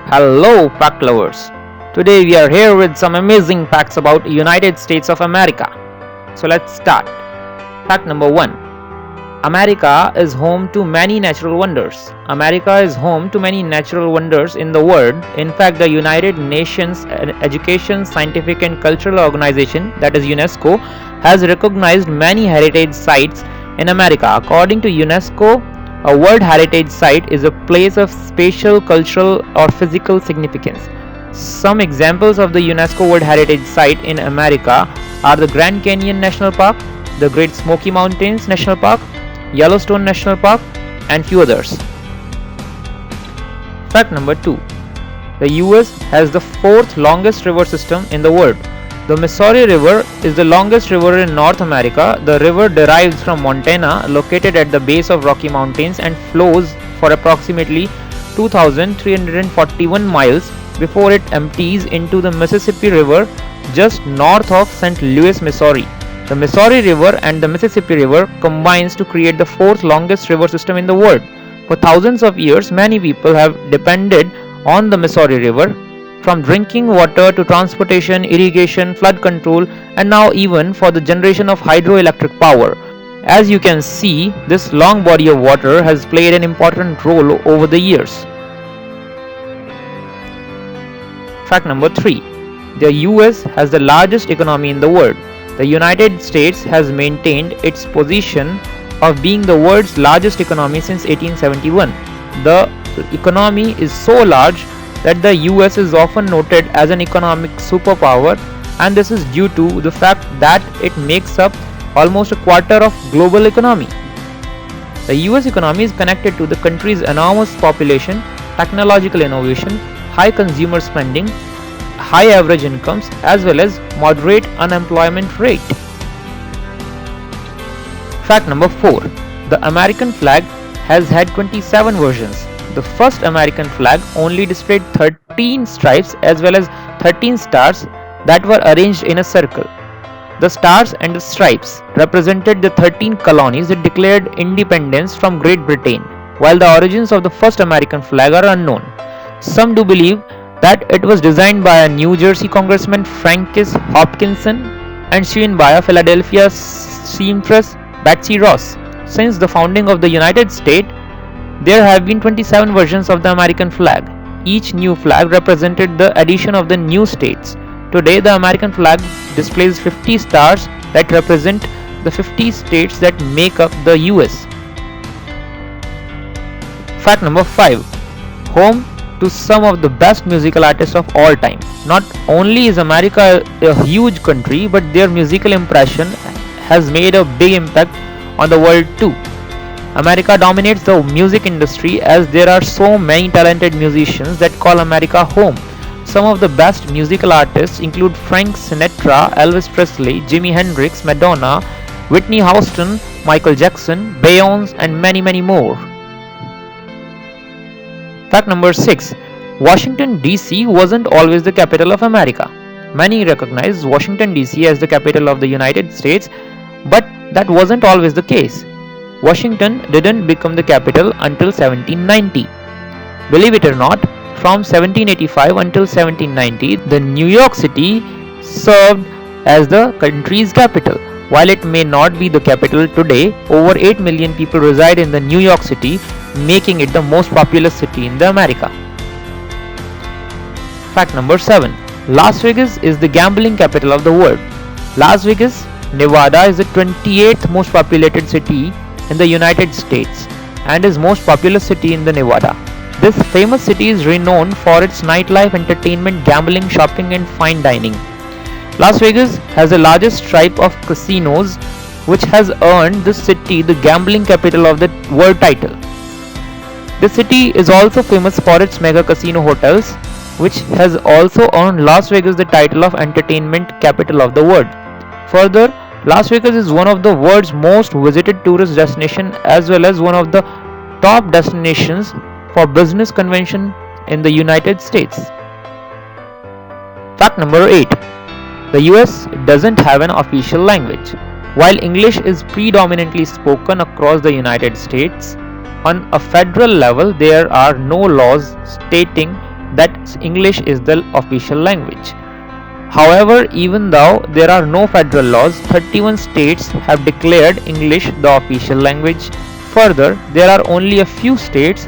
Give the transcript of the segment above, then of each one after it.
Hello, fact lovers. Today we are here with some amazing facts about United States of America. So let's start. Fact number 1. America is home to many natural wonders. America is home to many natural wonders in the world. In fact, the United Nations Education, Scientific and Cultural Organization, that is UNESCO, has recognized many heritage sites in America. According to UNESCO, a World Heritage Site is a place of spatial, cultural, or physical significance. Some examples of the UNESCO World Heritage Site in America are the Grand Canyon National Park, the Great Smoky Mountains National Park, Yellowstone National Park, and few others. Fact number 2. The US has the fourth longest river system in the world. The Missouri River is the longest river in North America. The river derives from Montana, located at the base of Rocky Mountains, and flows for approximately 2,341 miles before it empties into the Mississippi River just north of St. Louis, Missouri. The Missouri River and the Mississippi River combines to create the fourth longest river system in the world. For thousands of years, many people have depended on the Missouri River, from drinking water to transportation, irrigation, flood control, and now even for the generation of hydroelectric power. As you can see, this long body of water has played an important role over the years. Fact number 3. The US has the largest economy in the world. The United States has maintained its position of being the world's largest economy since 1871. The economy is so large that the US is often noted as an economic superpower, and this is due to the fact that it makes up almost a quarter of global economy. The US economy is connected to the country's enormous population, technological innovation, high consumer spending, high average incomes, as well as moderate unemployment rate. Fact number 4. The American flag has had 27 versions. The first American flag only displayed 13 stripes as well as 13 stars that were arranged in a circle. The stars and the stripes represented the 13 colonies that declared independence from Great Britain, while the origins of the first American flag are unknown. Some do believe that it was designed by a New Jersey congressman Francis Hopkinson and sewn by a Philadelphia seamstress Betsy Ross. Since the founding of the United States, there have been 27 versions of the American flag. Each new flag represented the addition of the new states. Today, the American flag displays 50 stars that represent the 50 states that make up the US. Fact number 5. Home to some of the best musical artists of all time. Not only is America a huge country, but their musical impression has made a big impact on the world too. America dominates the music industry as there are so many talented musicians that call America home. Some of the best musical artists include Frank Sinatra, Elvis Presley, Jimi Hendrix, Madonna, Whitney Houston, Michael Jackson, Beyonce, and many more. Fact number 6. Washington DC wasn't always the capital of America. Many recognize Washington DC as the capital of the United States, but that wasn't always the case. Washington didn't become the capital until 1790. Believe it or not, from 1785 until 1790, the New York City served as the country's capital. While it may not be the capital today, over 8 million people reside in the New York City, making it the most populous city in the America. Fact number 7. Las Vegas is the gambling capital of the world. Las Vegas, Nevada is the 28th most populated city in the United States and is most populous city in the Nevada. This famous city is renowned for its nightlife, entertainment, gambling, shopping, and fine dining. Las Vegas has the largest stripe of casinos, which has earned the city the gambling capital of the world title. The city is also famous for its mega casino hotels, which has also earned Las Vegas the title of entertainment capital of the world. Further, Las Vegas is one of the world's most visited tourist destinations as well as one of the top destinations for business convention in the United States. Fact number 8. The US doesn't have an official language. While English is predominantly spoken across the United States, on a federal level there are no laws stating that English is the official language. However, even though there are no federal laws, 31 states have declared English the official language. Further, there are only a few states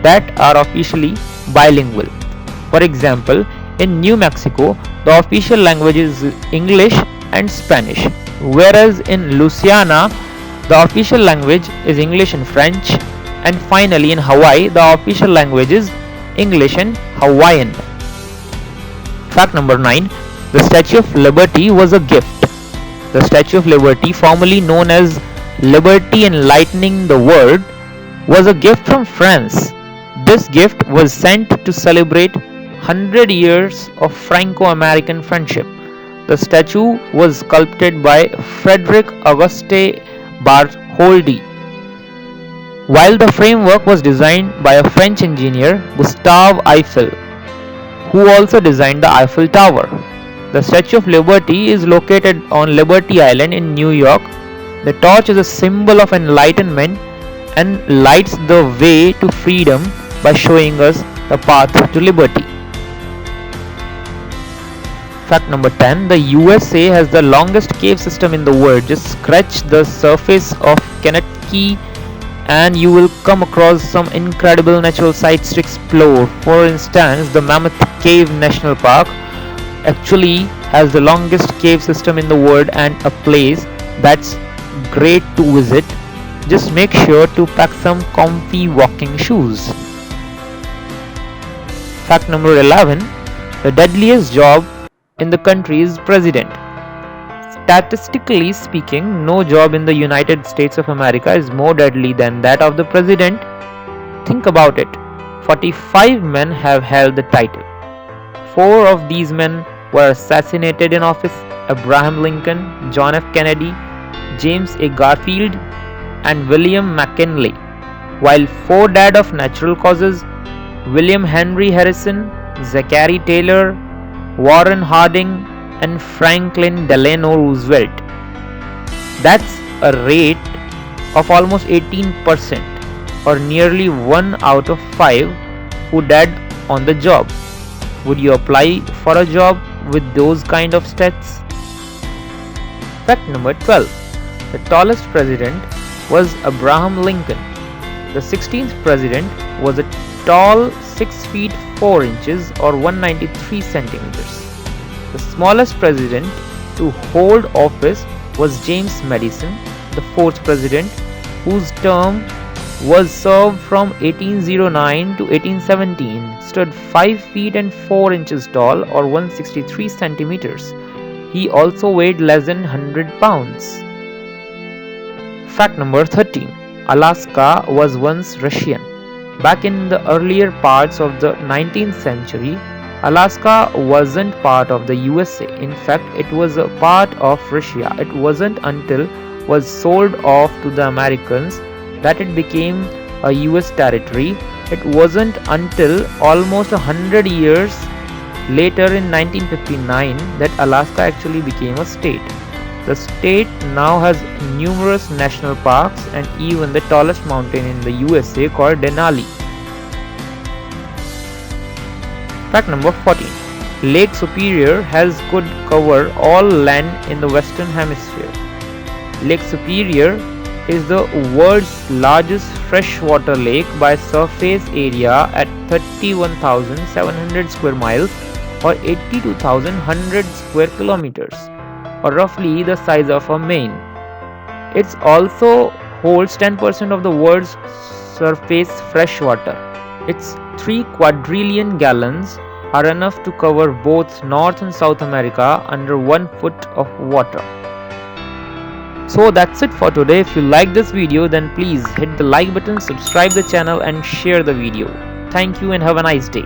that are officially bilingual. For example, in New Mexico, the official language is English and Spanish, whereas in Louisiana, the official language is English and French, and finally in Hawaii, the official language is English and Hawaiian. Fact number 9. The Statue of Liberty was a gift. The Statue of Liberty, formerly known as Liberty Enlightening the World, was a gift from France. This gift was sent to celebrate 100 years of Franco-American friendship. The statue was sculpted by Frederic Auguste Bartholdi, while the framework was designed by a French engineer, Gustave Eiffel, who also designed the Eiffel Tower. The Statue of Liberty is located on Liberty Island in New York. The torch is a symbol of enlightenment and lights the way to freedom by showing us the path to liberty. Fact number 10. The USA has the longest cave system in the world. Just scratch the surface of Kentucky and you will come across some incredible natural sights to explore. For instance, the Mammoth Cave National Park actually has the longest cave system in the world and a place that's great to visit. Just make sure to pack some comfy walking shoes. Fact number 11. The deadliest job in the country is president. Statistically speaking, no job in the United States of America is more deadly than that of the president. Think about it. 45 men have held the title. 4 of these men were assassinated in office: Abraham Lincoln, John F. Kennedy, James A. Garfield, and William McKinley, while 4 died of natural causes: William Henry Harrison, Zachary Taylor, Warren Harding, and Franklin Delano Roosevelt. That's a rate of almost 18%, or nearly 1 out of 5 who died on the job. Would you apply for a job with those kind of stats? Fact number 12. The tallest president was Abraham Lincoln. The 16th president was a tall 6 feet 4 inches or 193 centimeters. The smallest president to hold office was James Madison, the 4th president, whose term was served from 1809 to 1817, stood 5 feet and 4 inches tall or 163 centimeters. He also weighed less than 100 pounds. Fact number 13. Alaska was once Russian. Back in the earlier parts of the 19th century, Alaska wasn't part of the USA. In fact, it was a part of Russia. It wasn't until it was sold off to the Americans that it became a US territory. It wasn't until almost 100 years later in 1959 that Alaska actually became a state. The state now has numerous national parks and even the tallest mountain in the USA called Denali. Fact number 14. Lake Superior could cover all land in the Western Hemisphere. Lake Superior is the world's largest freshwater lake by surface area at 31,700 square miles or 82,100 square kilometers, or roughly the size of a Maine. It also holds 10% of the world's surface freshwater. Its 3 quadrillion gallons are enough to cover both North and South America under 1 foot of water. So that's it for today. If you like this video, then please hit the like button, subscribe the channel and share the video. Thank you and have a nice day.